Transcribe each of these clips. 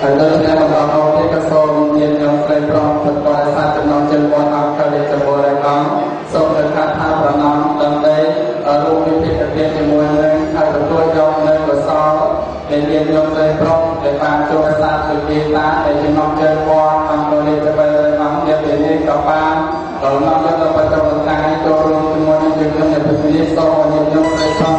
ហើយដល់ថ្ងៃបន្តមកទៀតក៏សូមមានញោមស្រីព្រមប្រកបដោយសារចំណងជើងមាត់អង្គកលេចបរិយាកាសសូមត្រូវការថាប្រណំដើម្បីរួមវិភាគជាមួយនឹងហើយទទួលយកនៅកសលដែលមានញោមស្រីព្រមដែលបានចូលសាទវិភាតាដែលចំណងជើងមាត់អង្គកលេចបរិយាកាសមានពេលនេះក៏បានដល់មកយកទៅបច្ចុប្បន្នកាយចូលរួមជាមួយនឹងយើងនៅពេលនេះសូមឲ្យញោមស្រីព្រម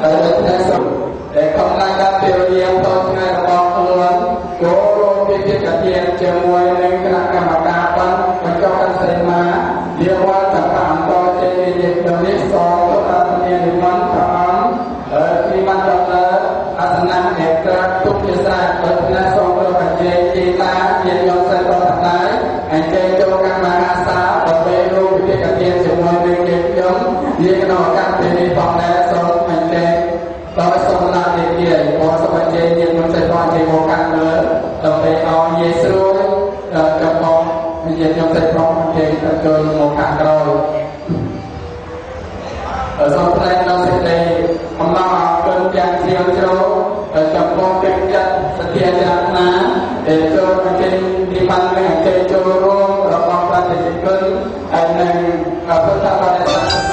តែសុខតែខំឡើងការពេលវេលាតថ្ងៃរបស់ខ្លួនគោរពពីកិច្ចការជាមួយនឹងគណៈកម្មការបញ្ចុះកសិមាវាវត្តតាមអង្គចេញនេះដល់នេះសងទៅតាមមាននិមន្តព្រះអង្គពីបានដល់អាសនៈឯក្រាបទុកជាស្រេចដោយផ្នែកសងទៅអញ្ជើញទីតាជាយកសិទ្ធិរបស់តែអញ្ជើញចូលកម្មមហាសាដើម្បីរួមវិទ្យាគារជាមួយនឹងយើងខ្ញុំវាក្នុងឱកាសពេលនេះផងដែរសូមអញ្ជើញដោយសូមឡាននេះទៀតមកសូមអញ្ជើញយើងខ្ញុំសិទ្ធិរបស់ជាមកកាន់លើដើម្បីឲ្យយាយស្រួលកំពុងយើងខ្ញុំសិទ្ធិរបស់អញ្ជើញទៅចូលមកខាងក្រោយសូមថ្លែងដល់សេចក្តីអំណរអគុណទាំងជ្រាលជ្រៅចំពោះកិច្ចចាត់សទ្ធាចារណាដែលចូលអញ្ជើញទីបាននឹងអញ្ជើញចូលរួមរបស់ប្រជាជនហើយនឹងពុទ្ធបរិស័ទ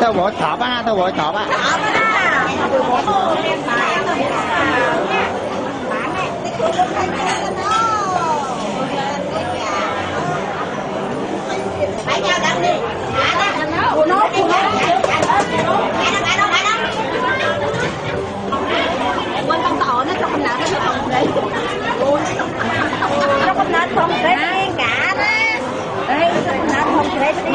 Tao bỏ chọp á, tao bỏ chọp á. Phải nhau đặng đi. Cô nói. Quên con tỏ nó cho con nào nó không đấy. Cho con nào không đấy cả đó. Đây, cho con nào không đấy cả.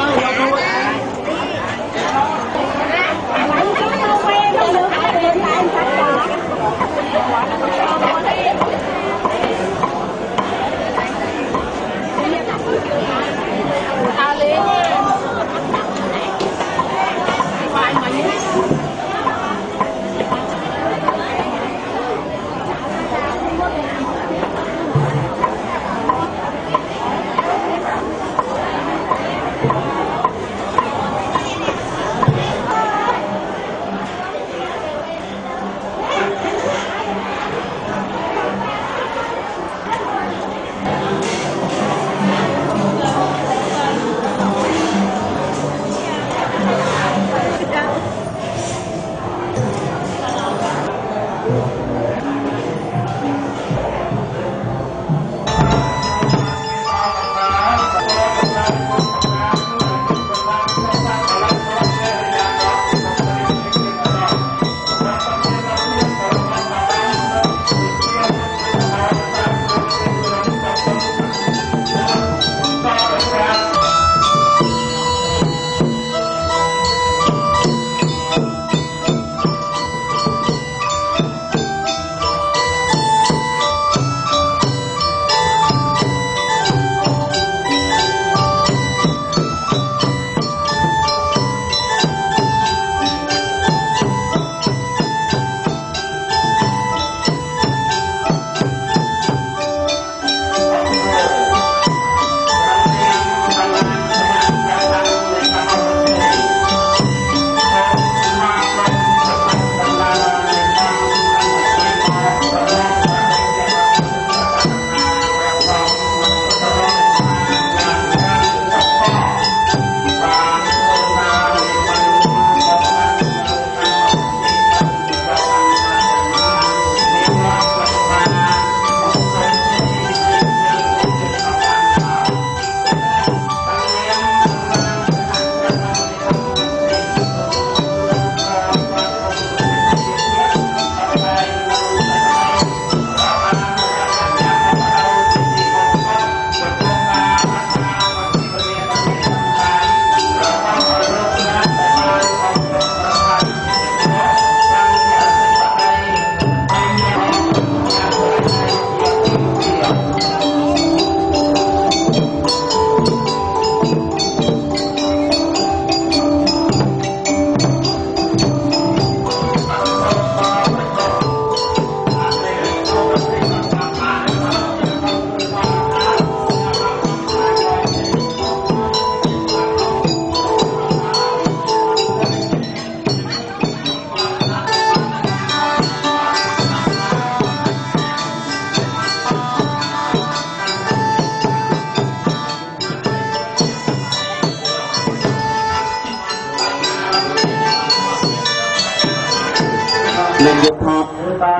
nên việc học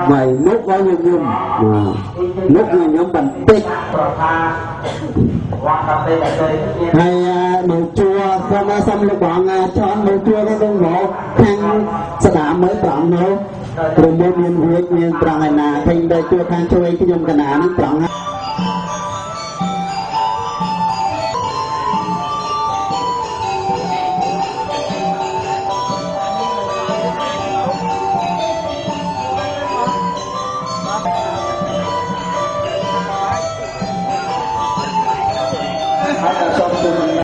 vậy nốt có như nhung nốt như nhóm bản tích hay nấu chua xong xong lúc bọn chọn nấu chua cái đông bộ khăn sẽ đã mới trọng nấu rồi một miền huyết miền trọng này là thành đây chua khăn chui cái nhung cái nào nó trọng